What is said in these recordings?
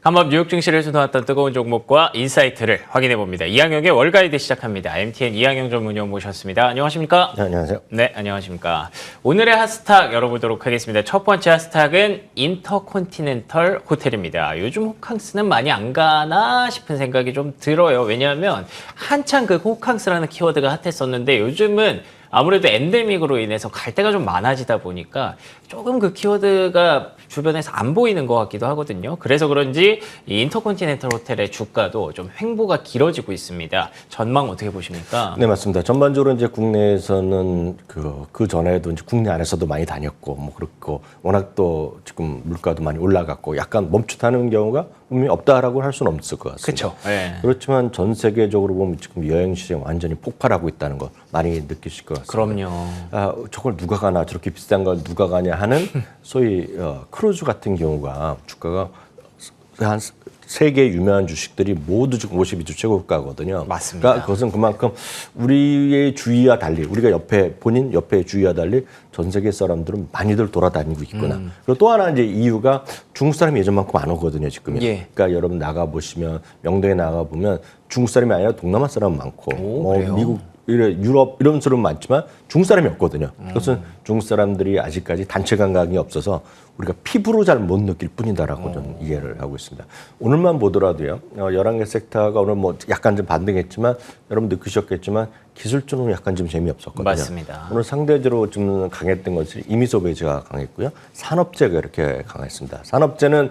한밤 뉴욕 증시를 수놓았던 뜨거운 종목과 인사이트를 확인해봅니다. 이항영의 월가이드 시작합니다. MTN 이항영 전문위원 모셨습니다. 안녕하십니까? 네, 안녕하세요. 네, 안녕하십니까? 오늘의 핫스탁 열어보도록 하겠습니다. 첫 번째 핫스탁은 인터컨티넨털 호텔입니다. 요즘 호캉스는 많이 안 가나 싶은 생각이 좀 들어요. 왜냐하면 한창 그 호캉스라는 키워드가 핫했었는데 요즘은 아무래도 엔데믹으로 인해서 갈 데가 좀 많아지다 보니까 조금 그 키워드가 주변에서 안 보이는 것 같기도 하거든요. 그래서 그런지 이 인터컨티넨털 호텔의 주가도 좀 횡보가 길어지고 있습니다. 전망 어떻게 보십니까? 네, 맞습니다. 전반적으로 이제 국내에서는 그 전에도 이제 국내 안에서도 많이 다녔고, 뭐 그렇고, 워낙 또 지금 물가도 많이 올라갔고, 약간 멈칫하는 경우가 분명히 없다라고 할 수는 없을 것 같습니다. 그렇죠. 네. 그렇지만 전 세계적으로 보면 지금 여행 시장 완전히 폭발하고 있다는 거 많이 느끼실 것 같습니다. 그럼요. 아, 저걸 누가 가나 저렇게 비싼 걸 누가 가냐 하는 소위 크루즈 같은 경우가 주가가 한 세 개 유명한 주식들이 모두 지금 52주 최고가거든요. 맞습니다. 그러니까 그것은 그만큼 우리의 주위와 달리 우리가 본인 옆에 주위와 달리 전 세계 사람들은 많이들 돌아다니고 있구나. 그리고 또 하나 이제 이유가 중국 사람이 예전만큼 안 오거든요, 지금은. 예. 그러니까 여러분 나가 보시면 명동에 나가 보면 중국 사람이 아니라 동남아 사람 많고, 그래요? 미국 유럽 이런 사람은 많지만 중국 사람이 없거든요. 그것은 중국 사람들이 아직까지 단체 관광이 없어서 우리가 피부로 잘 못 느낄 뿐이다라고 저는 이해를 하고 있습니다. 오늘만 보더라도요. 11개 섹터가 오늘 뭐 약간 좀 반등했지만 여러분 느끼셨겠지만 기술적으로 약간 좀 재미없었거든요. 맞습니다. 오늘 상대적으로 좀 강했던 것이 이미소베이지가 강했고요. 산업재가 이렇게 강했습니다. 산업재는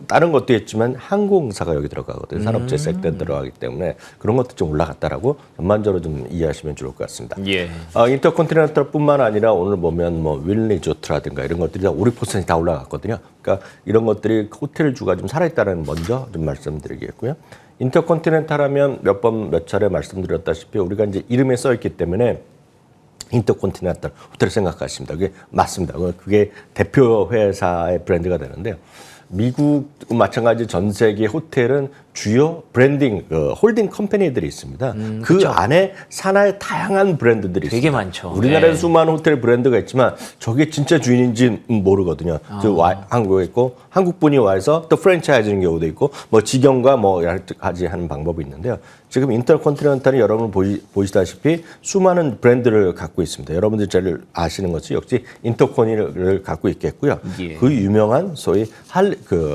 다른 것도 있지만 항공사가 여기 들어가거든요. 산업재 섹터에 들어가기 때문에 그런 것도 좀 올라갔다라고 전반적으로 좀 이해하시면 좋을 것 같습니다. 예. 인터컨티넨털뿐만 아니라 오늘 보면 뭐 윌리조트라든가 이런 것들이 다 5, 6% 다 올라갔거든요. 그러니까 이런 것들이 호텔주가 좀 살아있다는 먼저 좀 말씀드리겠고요. 인터컨티넨탈 하면 몇 차례 말씀드렸다시피 우리가 이제 이름에 써있기 때문에 인터컨티넨탈 호텔을 생각하십니다. 그게 맞습니다. 그게 대표 회사의 브랜드가 되는데요. 미국 마찬가지 전 세계 호텔은 주요 브랜딩 홀딩 컴퍼니들이 있습니다. 그 그쵸. 안에 산하의 다양한 브랜드들이 되게 있습니다. 많죠. 우리나라에 네. 수많은 호텔 브랜드가 있지만 저게 진짜 주인인지 모르거든요. 한국에 있고 한국분이 와서 또 프랜차이즈인 경우도 있고 뭐 직영과 뭐 여러 가지 하는 방법이 있는데요. 지금 인터컨티넨탈은 여러분 보시다시피 수많은 브랜드를 갖고 있습니다. 여러분들이 잘 아시는 것이 역시 인터컨을 갖고 있겠고요. 예. 그 유명한 소위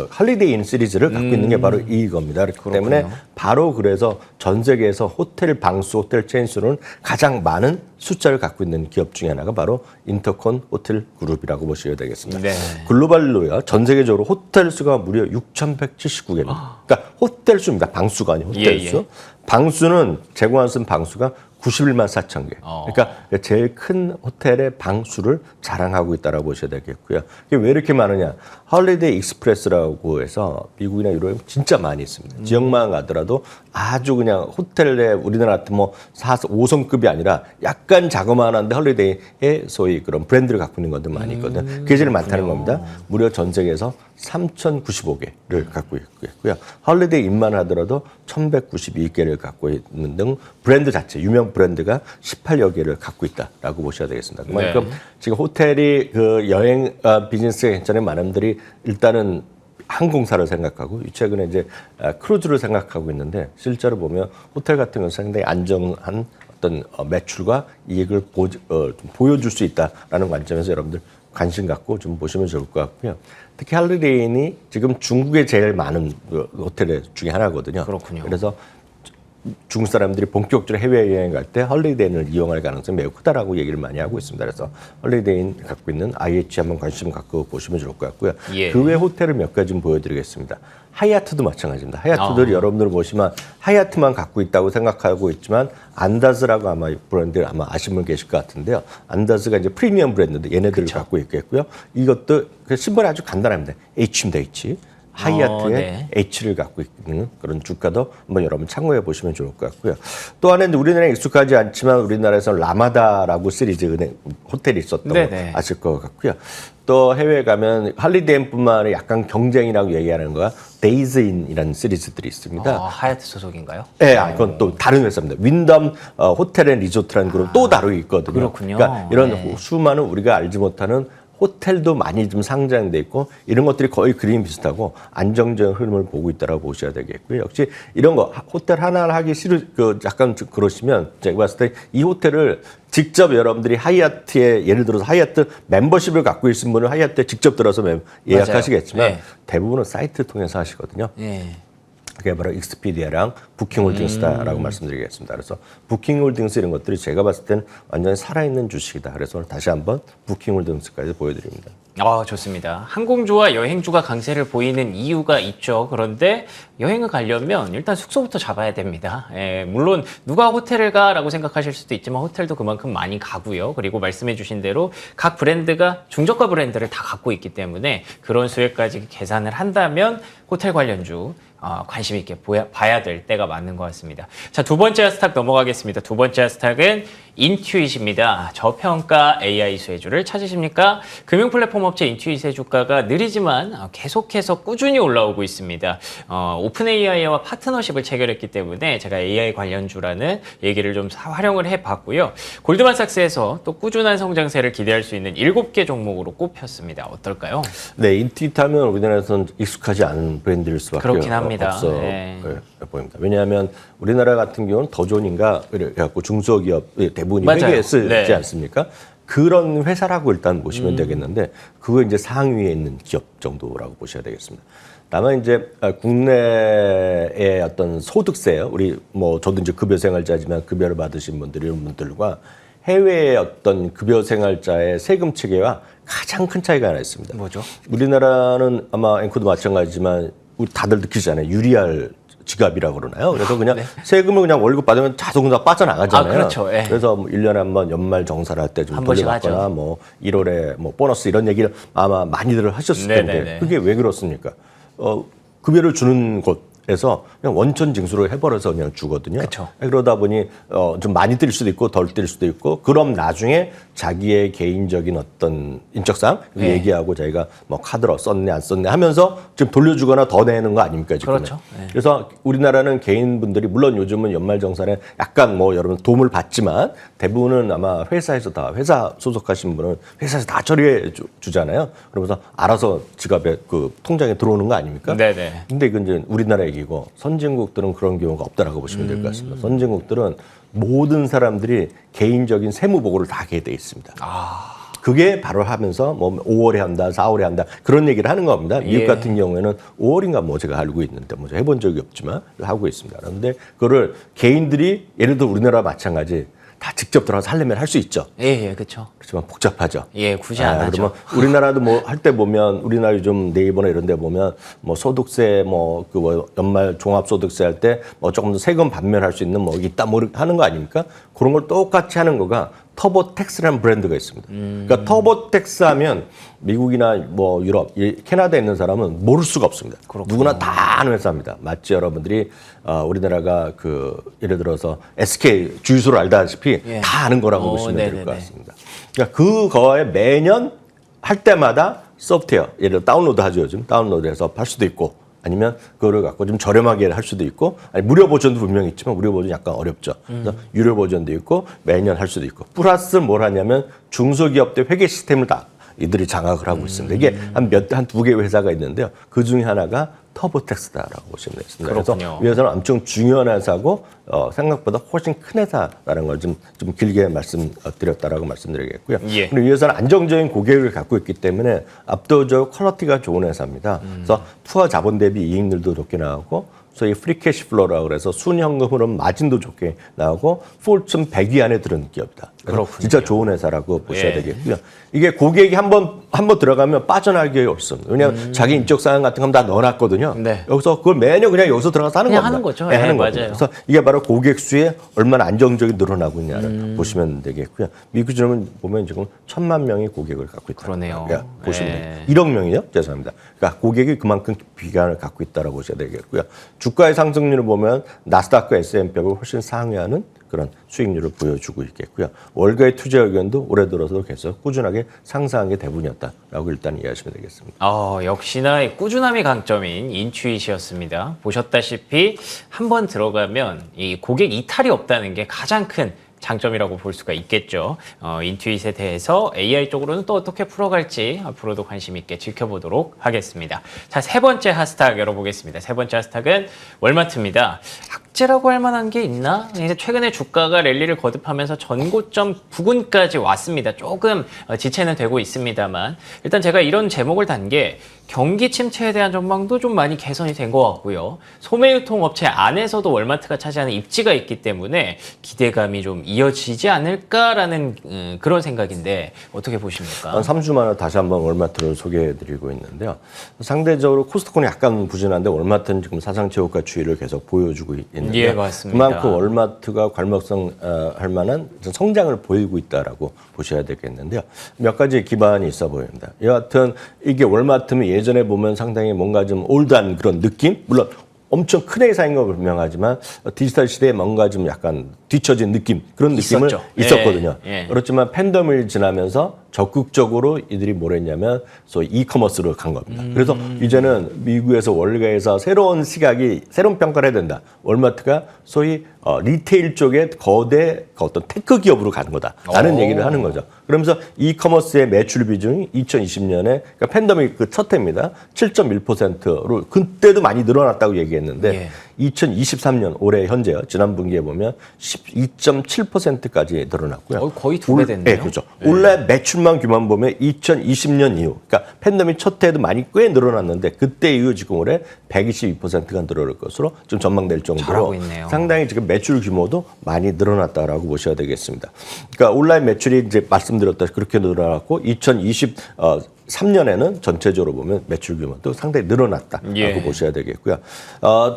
할리데이 인 시리즈를 갖고 있는 게 바로 이겁니다. 그렇기 때문에 바로 그래서 전 세계에서 호텔 방수, 호텔 체인 수는 가장 많은 숫자를 갖고 있는 기업 중에 하나가 바로 인터컨 호텔 그룹이라고 보셔야 되겠습니다. 네. 글로벌로요. 전 세계적으로 호텔 수가 무려 6,179개입니다. 그러니까 호텔 수입니다. 방수가 아니고 호텔 수. 방수는 제공하는 방수가 91만 4천 개. 그러니까 제일 큰 호텔의 방수를 자랑하고 있다라고 보셔야 되겠고요. 이게 왜 이렇게 많으냐? 홀리데이 익스프레스라고 해서 미국이나 유럽에 진짜 많이 있습니다. 지역만 가더라도 아주 그냥 호텔에 우리나라 같은 뭐 5성급이 아니라 약간 자그마한데 홀리데이의 소위 그런 브랜드를 갖고 있는 것들 많이 있거든요. 그게 제일 많다는 겁니다. 무려 전 세계에서 3,095개를 갖고 있고요. 홀리데이 인만 하더라도 1,192개를 갖고 있는 등 브랜드 자체, 유명 브랜드가 18여 개를 갖고 있다라고 보셔야 되겠습니다. 그만큼 지금 호텔이 그 여행 비즈니스가 괜찮은 많은 분들이 일단은 항공사를 생각하고 최근에 이제 크루즈를 생각하고 있는데 실제로 보면 호텔 같은 건 상당히 안정한 어떤 매출과 이익을 보여줄 수 있다라는 관점에서 여러분들 관심 갖고 좀 보시면 좋을 것 같고요. 특히 할리데이인이 지금 중국에 제일 많은 호텔 중에 하나거든요. 그렇군요. 그래서 중국 사람들이 본격적으로 해외여행 갈 때 홀리데이인을 이용할 가능성이 매우 크다라고 얘기를 많이 하고 있습니다. 그래서 홀리데이인 갖고 있는 IH 한번 관심 갖고 보시면 좋을 것 같고요. 예. 그 외 호텔을 몇 가지 좀 보여드리겠습니다. 하얏트도 마찬가지입니다. 하얏트도 여러분들 보시면 하얏트만 갖고 있다고 생각하고 있지만 안다즈라고 아마 브랜드 아마 아시는 분 계실 것 같은데요. 안다즈가 이제 프리미엄 브랜드인데 얘네들을 갖고 있겠고요. 이것도 그 심벌이 아주 간단합니다. H입니다. H. 하이아트의 H를 갖고 있는 그런 주가도 한번 여러분 참고해 보시면 좋을 것 같고요. 또 하나는 우리나라에 익숙하지 않지만 우리나라에서 라마다라고 시리즈 은행 호텔이 있었던 거 아실 것 같고요. 또 해외에 가면 할리데이인뿐만 아니라 약간 경쟁이라고 얘기하는 거가 데이즈인이라는 시리즈들이 있습니다. 하얏트 소속인가요? 네, 그건 또 다른 회사입니다. 윈덤 호텔 앤 리조트라는 그룹 또 다루고 있거든요. 그렇군요. 그러니까 이런 수많은 우리가 알지 못하는 호텔도 많이 좀 상장돼 있고 이런 것들이 거의 그림 비슷하고 안정적인 흐름을 보고 있다라고 보셔야 되겠고요. 역시 이런 거 호텔 하나를 하기 약간 그러시면 제가 봤을 때 이 호텔을 직접 여러분들이 하이아트에 예를 들어서 하이아트 멤버십을 갖고 있는 분은 하이아트에 직접 들어서 예약하시겠지만 네. 대부분은 사이트 통해서 하시거든요. 예. 그게 바로 익스피디아랑 부킹홀딩스다라고 말씀드리겠습니다. 그래서 부킹홀딩스 이런 것들이 제가 봤을 때는 완전히 살아있는 주식이다. 그래서 오늘 다시 한번 부킹홀딩스까지 보여드립니다. 좋습니다. 항공주와 여행주가 강세를 보이는 이유가 있죠. 그런데 여행을 가려면 일단 숙소부터 잡아야 됩니다. 예, 물론 누가 호텔을 가라고 생각하실 수도 있지만 호텔도 그만큼 많이 가고요. 그리고 말씀해 주신 대로 각 브랜드가 중저가 브랜드를 다 갖고 있기 때문에 그런 수혜까지 계산을 한다면 호텔 관련주 관심 있게 봐야 될 때가 맞는 것 같습니다. 자, 두 번째 하스탁 넘어가겠습니다. 두 번째 하스탁은 인투잇입니다. 저평가 AI 수혜주를 찾으십니까? 금융 플랫폼 업체 인투잇의 주가가 느리지만 계속해서 꾸준히 올라오고 있습니다. 오픈 AI와 파트너십을 체결했기 때문에 제가 AI 관련주라는 얘기를 좀 활용을 해봤고요. 골드만삭스에서 또 꾸준한 성장세를 기대할 수 있는 7개 종목으로 꼽혔습니다. 어떨까요? 네, 인투잇 하면 우리나라에서는 익숙하지 않은 브랜드일 수밖에 그렇긴 합니다. 없어 네. 보입니다. 왜냐하면 우리나라 같은 경우는 더존인가 그래갖고 중소기업 대부분이 맞아요. 회계에 쓰지 네. 않습니까? 그런 회사라고 일단 보시면 되겠는데 그거 이제 상위에 있는 기업 정도라고 보셔야 되겠습니다. 다만 이제 국내의 어떤 소득세요. 우리 뭐 저도 이제 급여생활자지만 급여를 받으신 분들 이런 분들과 해외의 어떤 급여생활자의 세금 체계와 가장 큰 차이가 하나 있습니다. 뭐죠? 우리나라는 아마 앵커도 마찬가지지만 우리 다들 느끼잖아요. 유리알 지갑이라고 그러나요? 그래서 그냥 세금을 그냥 월급 받으면 자동으로 다 빠져나가잖아요. 그렇죠. 예. 그래서 뭐 1년에 한 번 연말 정산할 때 좀 한 번씩 돌려받거나 하죠. 뭐 1월에 뭐 보너스 이런 얘기를 아마 많이들 하셨을 텐데 네네네. 그게 왜 그렇습니까? 급여를 주는 곳에서 그냥 원천 징수를 해버려서 그냥 주거든요. 그쵸. 그러다 보니 좀 많이 뛸 수도 있고 덜 뛸 수도 있고 그럼 나중에 자기의 개인적인 어떤 인적사항 네. 얘기하고 자기가 뭐 카드로 썼네 안 썼네 하면서 지금 돌려주거나 더 내는 거 아닙니까 지금? 그렇죠. 네. 그래서 우리나라는 개인분들이 물론 요즘은 연말정산에 약간 뭐 여러분 도움을 받지만 대부분은 아마 회사에서 다 회사 소속하신 분은 회사에서 다 처리해 주잖아요. 그러면서 알아서 지갑에 그 통장에 들어오는 거 아닙니까? 네네. 근데 이건 이제 우리나라 얘기고 선진국들은 그런 경우가 없다라고 보시면 될 것 같습니다. 선진국들은 모든 사람들이 개인적인 세무 보고를 다 하게 돼 있습니다. 그게 바로 하면서 뭐 5월에 한다, 4월에 한다 그런 얘기를 하는 겁니다. 미국 예. 같은 경우에는 5월인가 뭐 제가 알고 있는데 뭐 해본 적이 없지만 하고 있습니다. 그런데 그거를 개인들이 예를 들어 우리나라 마찬가지 다 직접 들어가서 하려면 할 수 있죠. 예, 그렇죠. 그렇지만 복잡하죠. 예, 굳이 안 하죠. 그러면 우리나라도 뭐 할 때 보면 우리나라 요즘 네이버나 이런 데 보면 뭐 소득세 뭐 그 연말 종합소득세 할 때 뭐 조금 더 세금 반면할 수 있는 뭐 있다 뭐 하는 거 아닙니까? 그런 걸 똑같이 하는 거가 터보텍스라는 브랜드가 있습니다. 그러니까 터보텍스 하면 미국이나 뭐 유럽, 캐나다에 있는 사람은 모를 수가 없습니다. 그렇구나. 누구나 다 아는 회사입니다. 마치 여러분들이 우리나라가 그 예를 들어서 SK 주유소를 알다시피 예. 다 아는 거라고 보시면 될 네네네. 것 같습니다. 그러니까 그거에 매년 할 때마다 소프트웨어, 예를 들어 다운로드 하죠. 요즘 다운로드해서 할 수도 있고 아니면 그거를 갖고 좀 저렴하게 할 수도 있고 아니 무료 버전도 분명히 있지만 무료 버전 약간 어렵죠. 그래서 유료 버전도 있고 매년 할 수도 있고 플러스 뭘 하냐면 중소기업들 회계 시스템을 다 이들이 장악을 하고 있습니다. 이게 한 두 개 회사가 있는데요. 그 중에 하나가 터보텍스다라고 보시면 되겠습니다. 그렇군요. 그래서 이 회사는 엄청 중요한 회사고 생각보다 훨씬 큰 회사라는 걸 좀 길게 말씀드렸다라고 말씀드리겠고요. 예. 그리고 이 회사는 안정적인 고객을 갖고 있기 때문에 압도적으로 퀄리티가 좋은 회사입니다. 그래서 투하 자본 대비 이익률도 좋게 나오고 소위 프리 캐시 플로우라고 그래서 순현금으로 마진도 좋게 나오고 포춘 100위 안에 드는 기업이다. 그래서 그렇군요. 진짜 좋은 회사라고 보셔야 예. 되겠고요. 이게 고객이 한번 들어가면 빠져나가기 어렵습니다. 왜냐하면 자기 인적 사항 같은 건 다 넣어놨거든요. 네. 여기서 그걸 매년 그냥 여기서 들어가서 하는 그냥 겁니다. 하는 거죠. 네, 예, 하는 맞아요. 겁니다. 그래서 이게 바로 고객 수에 얼마나 안정적이 늘어나고 있냐를 보시면 되겠고요. 미국 지점은 보면 지금 1,000만 명의 고객을 갖고 있다. 그러네요. 보시면 예. 돼요. 1억 명이요? 죄송합니다. 그러니까 고객이 그만큼 비관을 갖고 있다고 보셔야 되겠고요. 주가의 상승률을 보면 나스닥과 S&P하고 훨씬 상회하는 그런 수익률을 보여주고 있겠고요. 월가의 투자 의견도 올해 들어서도 계속 꾸준하게 상승한 게 대부분이었다라고 일단 이해하시면 되겠습니다. 역시나 이 꾸준함이 강점인 인투잇이었습니다. 보셨다시피 한번 들어가면 이 고객 이탈이 없다는 게 가장 큰 장점이라고 볼 수가 있겠죠. 인투잇에 대해서 AI 쪽으로는 또 어떻게 풀어갈지 앞으로도 관심 있게 지켜보도록 하겠습니다. 자, 세 번째 핫스탁 열어보겠습니다. 세 번째 핫스탁은 월마트입니다. 악재라고 할 만한 게 있나? 이제 최근에 주가가 랠리를 거듭하면서 전고점 부근까지 왔습니다. 조금 지체는 되고 있습니다만 일단 제가 이런 제목을 단 게 경기 침체에 대한 전망도 좀 많이 개선이 된 것 같고요. 소매유통업체 안에서도 월마트가 차지하는 입지가 있기 때문에 기대감이 좀 이어지지 않을까라는 그런 생각인데 어떻게 보십니까? 한 3주 만에 다시 한번 월마트를 소개해드리고 있는데요. 상대적으로 코스트코는 약간 부진한데 월마트는 지금 사상 최고가 추이를 계속 보여주고 있는데 예, 맞습니다. 그만큼 월마트가 괄목성 할 만한 성장을 보이고 있다라고 보셔야 되겠는데요. 몇 가지 기반이 있어 보입니다. 여하튼 이게 월마트면 예전에 보면 상당히 뭔가 좀 올드한 그런 느낌? 물론 엄청 큰 회사인 거 분명하지만 디지털 시대에 뭔가 좀 약간 뒤처진 느낌, 그런 느낌을 있었죠. 있었거든요. 예. 그렇지만 팬데믹이 지나면서 적극적으로 이들이 뭘 했냐면 소위 이커머스로 간 겁니다. 그래서 이제는 미국에서 월가에서 새로운 시각이, 새로운 평가를 해야 된다. 월마트가 소위 리테일 쪽에 거대 어떤 테크 기업으로 가는 거다라는 얘기를 하는 거죠. 그러면서 이커머스의 매출 비중이 2020년에 그러니까 팬데믹 그 첫 해입니다. 7.1%로 그때도 많이 늘어났다고 얘기했는데 예. 2023년 올해 현재요. 지난 분기에 보면 12.7%까지 늘어났고요. 거의 2배 됐네요. 네, 그렇죠. 올해 매출만 규모만 보면 2020년 이후, 그러니까 팬데믹 첫 해도 많이 꽤 늘어났는데 그때 이후 지금 올해 122%가 늘어날 것으로 좀 전망될 정도로 잘하고 있네요. 상당히 지금 매출 규모도 많이 늘어났다라고 보셔야 되겠습니다. 그러니까 온라인 매출이 이제 말씀드렸다시피 그렇게 늘어났고 2023년에는 전체적으로 보면 매출 규모도 상당히 늘어났다라고 예. 보셔야 되겠고요.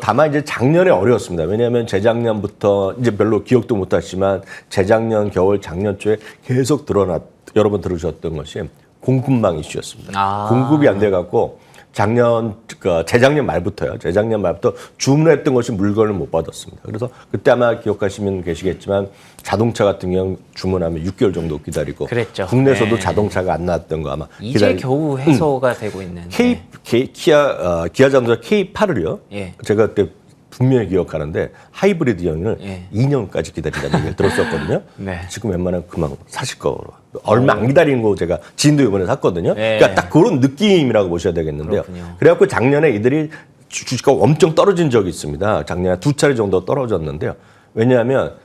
다만 이제 작년에 어려웠습니다. 왜냐하면 재작년부터 이제 별로 기억도 못하시지만 재작년 겨울 작년 초에 계속 여러분 들으셨던 것이 공급망 이슈였습니다. 공급이 안 돼갖고 재작년 말부터 주문했던 것이 물건을 못 받았습니다. 그래서 그때 아마 기억하시면 계시겠지만 자동차 같은 경우 주문하면 6개월 정도 기다리고 그랬죠. 국내에서도 네. 자동차가 안 나왔던 거 아마 이제 겨우 해소가 되고 있는. 기아 자동차 K8을요. 예. 제가 그때 분명히 기억하는데 하이브리드형을 예. 2년까지 기다린다는 얘기를 들었었거든요. 네. 지금 웬만하면 그만 사실 거로 얼마 안 기다리는 거 제가 지인도 이번에 샀거든요. 예. 그러니까 딱 그런 느낌이라고 보셔야 되겠는데요. 그렇군요. 그래갖고 작년에 이들이 주식가 엄청 떨어진 적이 있습니다. 작년에 2차례 정도 떨어졌는데요. 왜냐하면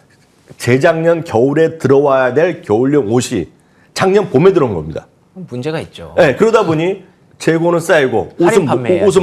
재작년 겨울에 들어와야 될 겨울용 옷이 작년 봄에 들어온 겁니다. 문제가 있죠. 네, 그러다 보니 재고는 쌓이고 옷은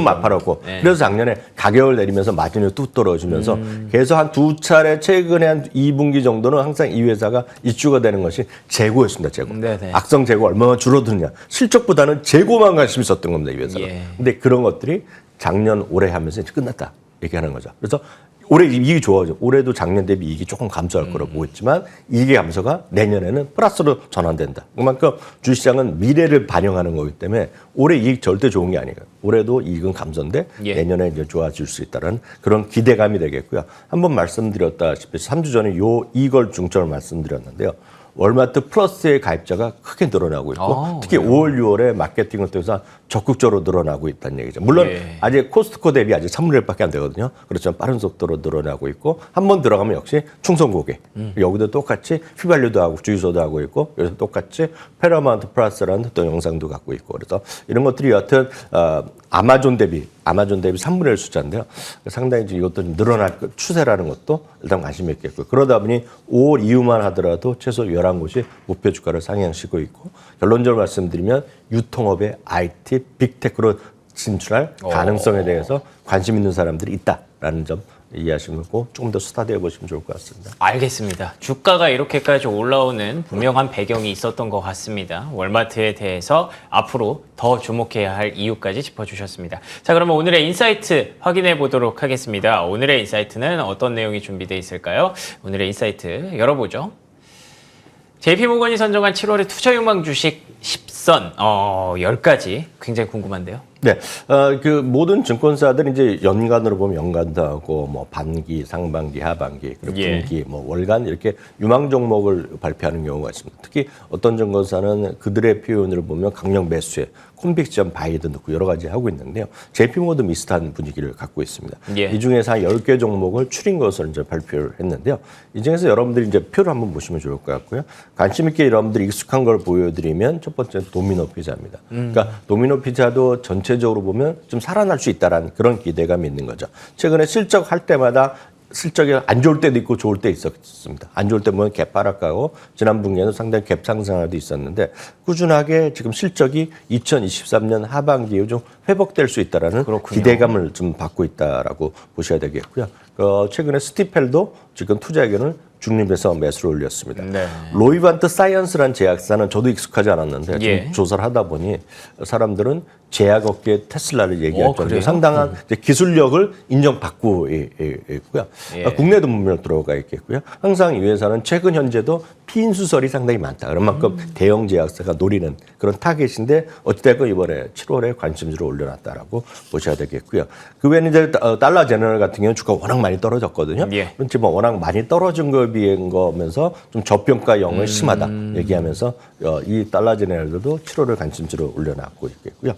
막팔았고 네. 그래서 작년에 가격을 내리면서 마진이 뚝 떨어지면서 계속 한 2차례 최근에 한 2분기 정도는 항상 이 회사가 이슈가 되는 것이 재고였습니다. 재고. 네네. 악성 재고 얼마나 줄어드느냐. 실적보다는 재고만 관심이 있었던 겁니다. 이 회사가. 예. 근데 그런 것들이 작년 올해 하면서 이제 끝났다 얘기하는 거죠. 그래서 올해 이익이 좋아져. 올해도 작년 대비 이익이 조금 감소할 거라고 보고 있지만 이익의 감소가 내년에는 플러스로 전환된다. 그만큼 주식시장은 미래를 반영하는 거기 때문에 올해 이익 절대 좋은 게 아니에요. 올해도 이익은 감소인데 예. 내년에 이제 좋아질 수 있다는 그런 기대감이 되겠고요. 한번 말씀드렸다시피 3주 전에 이걸 중점을 말씀드렸는데요. 월마트 플러스의 가입자가 크게 늘어나고 있고 특히 5월, 6월에 마케팅을 통해서 적극적으로 늘어나고 있다는 얘기죠. 물론 예. 아직 코스트코 대비 아직 3분의 1밖에 안 되거든요. 그렇지만 빠른 속도로 늘어나고 있고 한 번 들어가면 역시 충성 고객. 여기도 똑같이 휘발유도 하고 주유소도 하고 있고 그래서 똑같이 페라마운트 플러스라는 또 영상도 갖고 있고 그래서 이런 것들이 여하튼 아마존 대비 3분의 1 숫자인데요. 상당히 이것도 늘어날 추세라는 것도 일단 관심이 있겠고요. 그러다 보니 5월 이후만 하더라도 최소 11곳이 목표 주가를 상향시키고 있고 결론적으로 말씀드리면 유통업의 IT, 빅테크로 진출할 가능성에 대해서 관심 있는 사람들이 있다라는 점 이해하시면 조금 더 스타디해 보시면 좋을 것 같습니다. 알겠습니다. 주가가 이렇게까지 올라오는 분명한 배경이 있었던 것 같습니다. 월마트에 대해서 앞으로 더 주목해야 할 이유까지 짚어주셨습니다. 자, 그러면 오늘의 인사이트 확인해 보도록 하겠습니다. 오늘의 인사이트는 어떤 내용이 준비되어 있을까요? 오늘의 인사이트 열어보죠. JP모건이 선정한 7월의 투자 유망 주식 10선, 10가지 굉장히 궁금한데요. 네, 그 모든 증권사들이 이제 연간으로 보면 연간도 하고 뭐 반기, 상반기, 하반기, 그리고 예. 분기, 뭐 월간 이렇게 유망 종목을 발표하는 경우가 있습니다. 특히 어떤 증권사는 그들의 표현으로 보면 강력 매수에 콘빅션 바이도 넣고 여러 가지 하고 있는데요. JP모도 비슷한 분위기를 갖고 있습니다. 예. 이 중에서 한 10개 종목을 추린 것을 이제 발표를 했는데요. 이 중에서 여러분들이 이제 표를 한번 보시면 좋을 것 같고요. 관심 있게 여러분들이 익숙한 걸 보여드리면 첫 번째 도미노 피자입니다. 그러니까 도미노 피자도 전체적으로 보면 좀 살아날 수 있다라는 그런 기대감이 있는 거죠. 최근에 실적할 때마다 실적이 안 좋을 때도 있고 좋을 때 있었습니다. 안 좋을 때 보면 갭 하락하고 지난 분기에는 상당히 갭 상승도 있었는데 꾸준하게 지금 실적이 2023년 하반기에 좀 회복될 수 있다라는 그렇군요. 기대감을 좀 받고 있다라고 보셔야 되겠고요. 최근에 스티펠도 지금 투자 의견을 중립에서 매수를 올렸습니다. 네. 로이반트 사이언스라는 제약사는 저도 익숙하지 않았는데 예. 좀 조사를 하다 보니 사람들은 제약업계 테슬라를 얘기할 정도로 그래요? 상당한 이제 기술력을 인정받고 있고요. 예. 국내도 분명 들어가 있겠고요. 항상 이 회사는 최근 현재도 피인수설이 상당히 많다. 그런 만큼 대형 제약사가 노리는 그런 타겟인데 어찌됐건 이번에 7월에 관심주를 올려놨다라고 보셔야 되겠고요. 그 외에는 이제 달러 제너럴 같은 경우는 주가가 워낙 많이 떨어졌거든요. 예. 그렇지 뭐 워낙 많이 떨어진 거에 비한 거면서 좀 저평가형을 심하다 얘기하면서 이 달러 제너럴도 7월에 관심주를 올려놨고 있겠고요.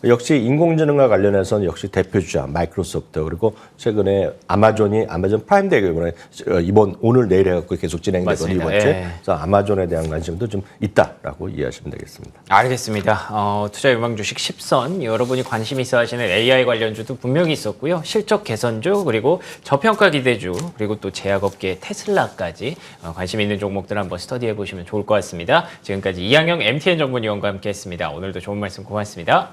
역시 인공지능과 관련해서는 역시 대표주자 마이크로소프트 그리고 최근에 아마존 프라임 데이가 이번 오늘 내일 해갖고 계속 진행되거든요. 맞습니다. 이번 주에. 예. 그래서 아마존에 대한 관심도 좀 있다라고 이해하시면 되겠습니다. 알겠습니다. 투자 유망 주식 10선 여러분이 관심 있어 하시는 AI 관련주도 분명히 있었고요. 실적 개선주 그리고 저평가 기대주 그리고 또 제약업계 테슬라까지 관심 있는 종목들 한번 스터디해 보시면 좋을 것 같습니다. 지금까지 이항영 MTN 전문위원과 함께했습니다. 오늘도 좋은 말씀 고맙습니다.